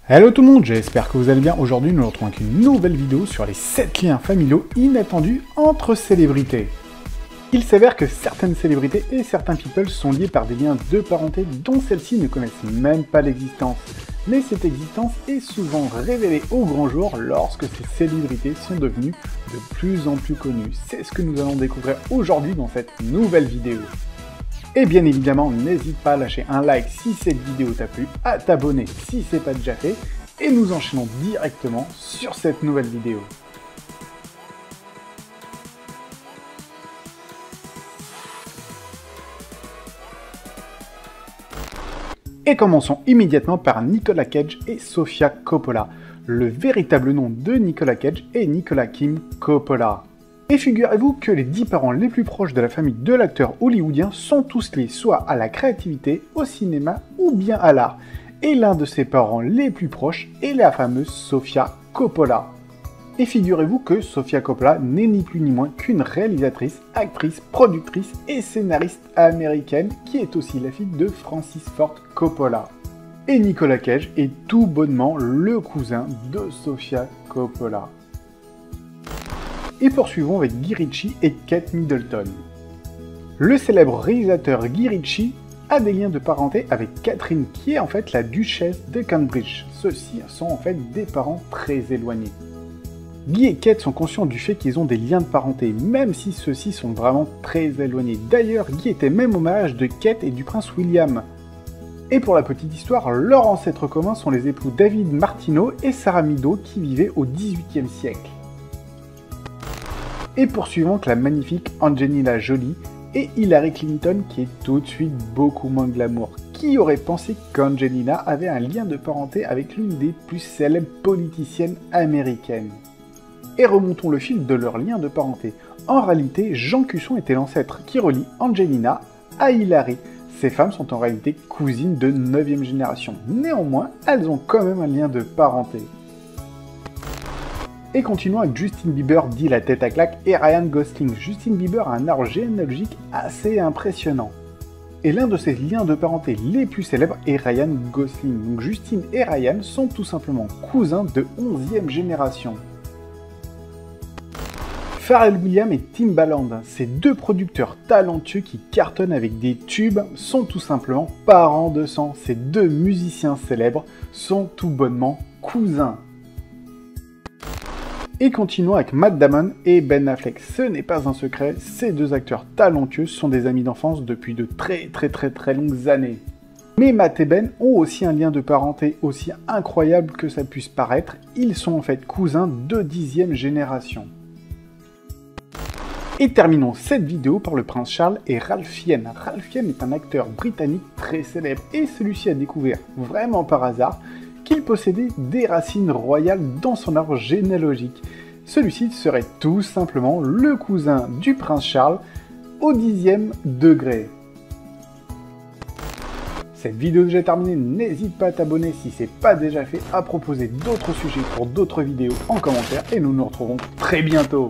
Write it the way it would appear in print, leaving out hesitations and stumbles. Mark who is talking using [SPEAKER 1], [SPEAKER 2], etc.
[SPEAKER 1] Hello tout le monde, j'espère que vous allez bien. Aujourd'hui, nous nous retrouvons avec une nouvelle vidéo sur les 7 liens familiaux inattendus entre célébrités. Il s'avère que certaines célébrités et certains people sont liés par des liens de parenté dont celles-ci ne connaissent même pas l'existence. Mais cette existence est souvent révélée au grand jour lorsque ces célébrités sont devenues de plus en plus connues. C'est ce que nous allons découvrir aujourd'hui dans cette nouvelle vidéo. Et bien évidemment, n'hésite pas à lâcher un like si cette vidéo t'a plu, à t'abonner si c'est pas déjà fait, et nous enchaînons directement sur cette nouvelle vidéo. Et commençons immédiatement par Nicolas Cage et Sofia Coppola. Le véritable nom de Nicolas Cage est Nicolas Kim Coppola. Et figurez-vous que les 10 parents les plus proches de la famille de l'acteur hollywoodien sont tous liés soit à la créativité, au cinéma ou bien à l'art. Et l'un de ses parents les plus proches est la fameuse Sofia Coppola. Et figurez-vous que Sofia Coppola n'est ni plus ni moins qu'une réalisatrice, actrice, productrice et scénariste américaine qui est aussi la fille de Francis Ford Coppola. Et Nicolas Cage est tout bonnement le cousin de Sofia Coppola. Et poursuivons avec Guy Ritchie et Kate Middleton. Le célèbre réalisateur Guy Ritchie a des liens de parenté avec Catherine qui est en fait la duchesse de Cambridge. Ceux-ci sont en fait des parents très éloignés. Guy et Kate sont conscients du fait qu'ils ont des liens de parenté, même si ceux-ci sont vraiment très éloignés. D'ailleurs, Guy était même au mariage de Kate et du prince William. Et pour la petite histoire, leurs ancêtres communs sont les époux David Martineau et Sarah Meadows qui vivaient au XVIIIe siècle. Et poursuivons avec la magnifique Angelina Jolie et Hillary Clinton qui est tout de suite beaucoup moins glamour. Qui aurait pensé qu'Angelina avait un lien de parenté avec l'une des plus célèbres politiciennes américaines? Et remontons le fil de leur lien de parenté. En réalité, Jean Cusson était l'ancêtre qui relie Angelina à Hillary. Ces femmes sont en réalité cousines de 9e génération. Néanmoins, elles ont quand même un lien de parenté. Et continuons avec Justin Bieber, dit la tête à claque, et Ryan Gosling. Justin Bieber a un arbre généalogique assez impressionnant. Et l'un de ses liens de parenté les plus célèbres est Ryan Gosling. Donc Justin et Ryan sont tout simplement cousins de 11e génération. Pharrell Williams et Timbaland, ces deux producteurs talentueux qui cartonnent avec des tubes, sont tout simplement parents de sang. Ces deux musiciens célèbres sont tout bonnement cousins. Et continuons avec Matt Damon et Ben Affleck. Ce n'est pas un secret, ces deux acteurs talentueux sont des amis d'enfance depuis de très longues années. Mais Matt et Ben ont aussi un lien de parenté aussi incroyable que ça puisse paraître, ils sont en fait cousins de 10e génération. Et terminons cette vidéo par le prince Charles et Ralph Fiennes. Ralph Fiennes est un acteur britannique très célèbre et celui-ci a découvert vraiment par hasard qu'il possédait des racines royales dans son arbre généalogique. Celui-ci serait tout simplement le cousin du prince Charles au 10e degré. Cette vidéo est déjà terminée, n'hésite pas à t'abonner si ce n'est pas déjà fait, à proposer d'autres sujets pour d'autres vidéos en commentaire et nous nous retrouvons très bientôt.